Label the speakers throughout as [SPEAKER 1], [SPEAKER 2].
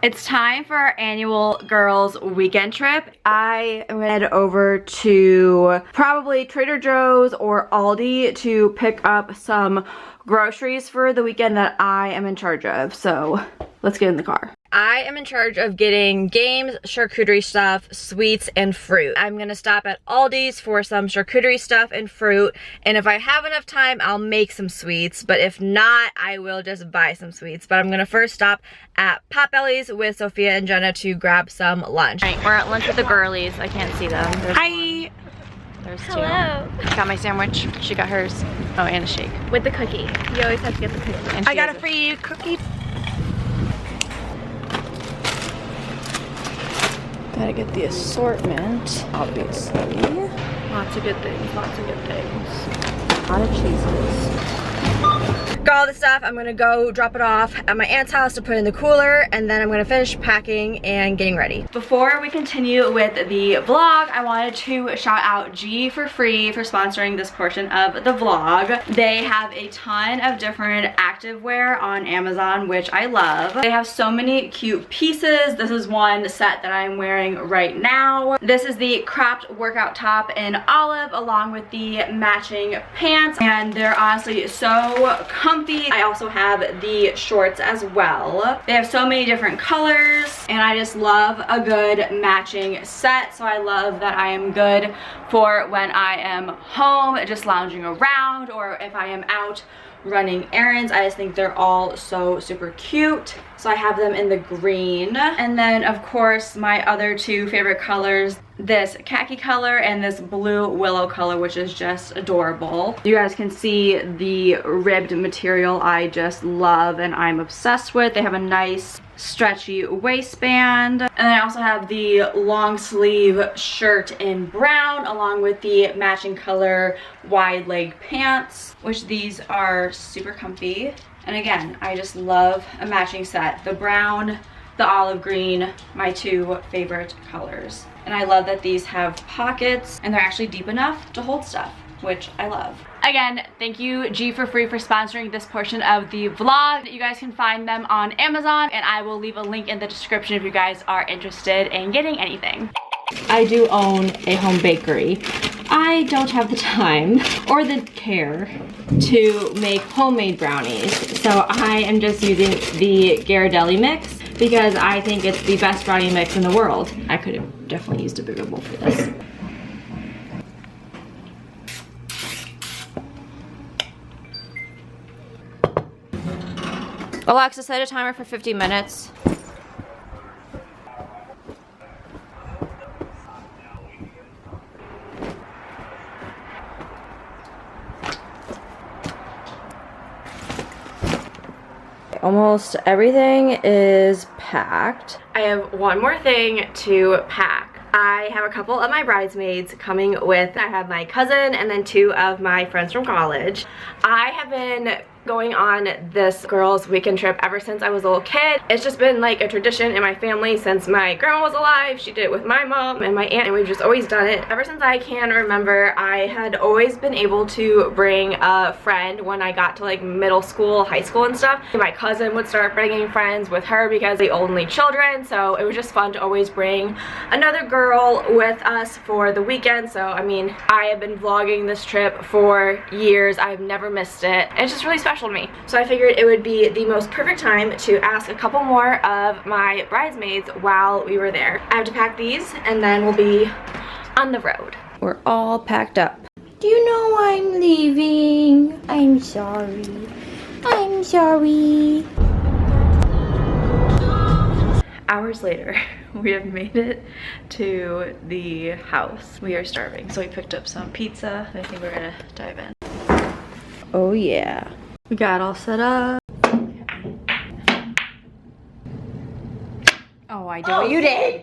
[SPEAKER 1] It's time for our annual girls weekend trip. I am gonna head over to probably Trader Joe's or Aldi to pick up some groceries for the weekend that I am in charge of. So let's get in the car. I am in charge of getting games, charcuterie stuff, sweets, and fruit. I'm gonna stop at Aldi's for some charcuterie stuff and fruit, and if I have enough time, I'll make some sweets, but if not, I will just buy some sweets. But I'm gonna first stop at Potbelly's with Sophia and Jenna to grab some lunch. All right, we're at lunch with the girlies. I can't see them. Hi! There's two.
[SPEAKER 2] Hello.
[SPEAKER 1] Got my sandwich. She got hers. Oh, and a shake.
[SPEAKER 2] With the cookie. You always have to get the cookie.
[SPEAKER 1] And I got a free cookie. Gotta get the assortment, obviously. Lots of good things, lots of good things. A lot of cheeses. Got all the stuff. I'm gonna go drop it off at my aunt's house to put in the cooler, and then I'm gonna finish packing and getting ready. Before we continue with the vlog, I wanted to shout out G for Free for sponsoring this portion of the vlog. They have a ton of different activewear on Amazon, which I love. They have so many cute pieces. This is one set that I'm wearing right now. This is the cropped workout top in olive along with the matching pants, and they're honestly so comfy. I also have the shorts as well. They have so many different colors, and I just love a good matching set. So I love that I am good for when I am home just lounging around, or if I am out running errands. I just think they're all so super cute. So I have them in the green, and then of course my other two favorite colors, this khaki color and this blue willow color, which is just adorable. You guys can see the ribbed material I just love and I'm obsessed with. They have a nice stretchy waistband, and then I also have the long sleeve shirt in brown along with the matching color wide leg pants, which these are super comfy. And again, I just love a matching set. The brown, the olive green, my two favorite colors. And I love that these have pockets and they're actually deep enough to hold stuff, which I love. Again, thank you G for Free for sponsoring this portion of the vlog. You guys can find them on Amazon, and I will leave a link in the description if you guys are interested in getting anything. I do own a home bakery. I don't have the time or the care to make homemade brownies, so I am just using the Ghirardelli mix because I think it's the best brownie mix in the world. I could have definitely used a bigger bowl for this. Alexa, set a timer for 50 minutes. Almost everything is packed. I have one more thing to pack. I have a couple of my bridesmaids coming with. I have my cousin and then two of my friends from college. I have been going on this girls weekend trip ever since I was a little kid. It's just been like a tradition in my family since my grandma was alive. She did it with my mom and my aunt, and we've just always done it. Ever since I can remember, I had always been able to bring a friend when I got to like middle school, high school and stuff. My cousin would start bringing friends with her because they only children, so it was just fun to always bring another girl with us for the weekend. So I mean, I have been vlogging this trip for years. I've never missed it, and it's just really special to me. So I figured it would be the most perfect time to ask a couple more of my bridesmaids while we were there. I have to pack these and then we'll be on the road. We're all packed up. Do you know I'm leaving? I'm sorry. I'm sorry. Hours later, we have made it to the house. We are starving, so we picked up some pizza. I think we're gonna dive in. Oh yeah. We got all set up. Oh, I did what you did.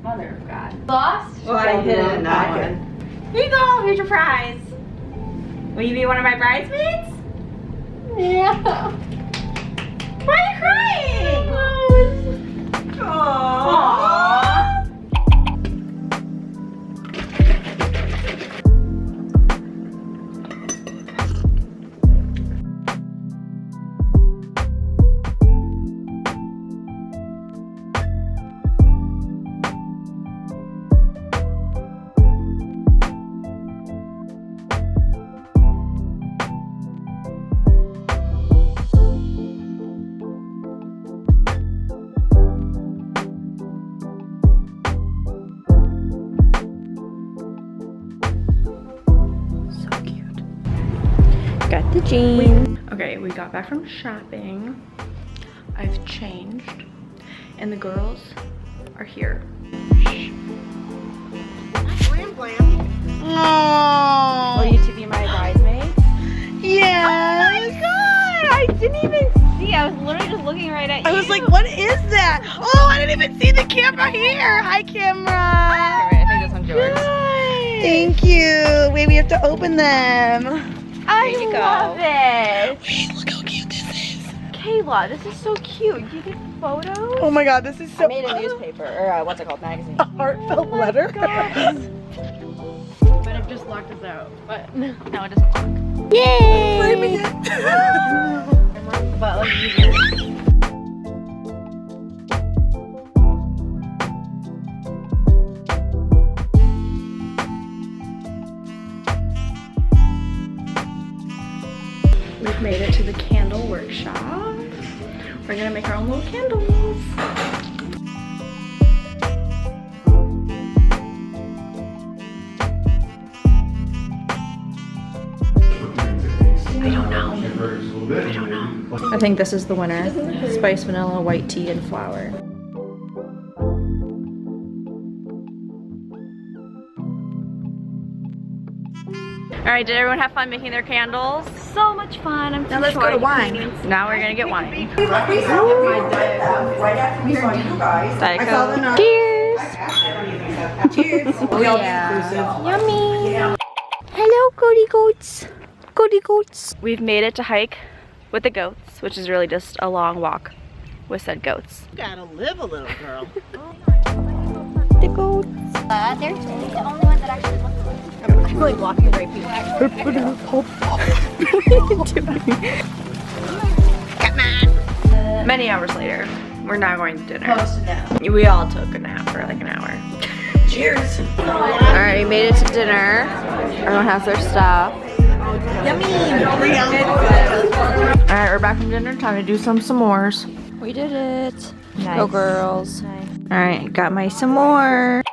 [SPEAKER 1] Mother of God. Lost? Well, I hit it in that one. Here you go. Here's your prize. Will you be one of my bridesmaids? Yeah. Why are you crying? Aww. got the jeans.
[SPEAKER 2] Okay, we got back from shopping. I've changed. And the girls are here.
[SPEAKER 1] Oh. Will you two be my bridesmaids?
[SPEAKER 2] Yes.
[SPEAKER 1] Oh my god! I didn't even see. I was literally just looking right at you.
[SPEAKER 2] I was like, what is that? Oh, I didn't even see the camera here. Hi, camera.
[SPEAKER 1] Alright, I think this one's yours.
[SPEAKER 2] Nice. Thank you. Wait, we have to open them.
[SPEAKER 1] I love it.
[SPEAKER 2] Wait, look how cute this is.
[SPEAKER 1] Kayla, this is so cute. You did photos?
[SPEAKER 2] Oh my god, this is so.
[SPEAKER 1] I made a newspaper, or what's it called, magazine.
[SPEAKER 2] A heartfelt letter.
[SPEAKER 1] But it just locked us out. But no, it doesn't lock.
[SPEAKER 2] Yay! Framing it.
[SPEAKER 1] But like easier.
[SPEAKER 2] We've made it to the candle workshop. We're gonna make our own little candles. I don't know. I think this is the winner. Spice vanilla, white tea, and flour.
[SPEAKER 1] All right, did everyone have fun making their candles? So much fun. I'm
[SPEAKER 2] Now let's go to wine.
[SPEAKER 1] Now we're gonna get wine.
[SPEAKER 3] Right after we saw you guys.
[SPEAKER 1] Diet
[SPEAKER 3] I saw the
[SPEAKER 1] Coke. Cheers.
[SPEAKER 3] Cheers.
[SPEAKER 1] Oh yeah. Yummy. Hello, Cody goats. Cody goats. We've made it to hike with the goats, which is really just a long walk with said goats.
[SPEAKER 3] You gotta live a little, girl.
[SPEAKER 1] The goats.
[SPEAKER 2] They're the only ones that actually look good.
[SPEAKER 1] I'm like blocking the right people.
[SPEAKER 2] Many hours later, we're now going to dinner.
[SPEAKER 3] Close enough.
[SPEAKER 2] We all took a nap for like an hour.
[SPEAKER 3] Cheers.
[SPEAKER 1] Alright, we made it to dinner. Everyone has their stuff.
[SPEAKER 3] Yummy.
[SPEAKER 2] Alright, we're back from dinner. Time to do some s'mores.
[SPEAKER 1] We did it.
[SPEAKER 2] Nice.
[SPEAKER 1] Go girls.
[SPEAKER 2] Alright, got my s'more.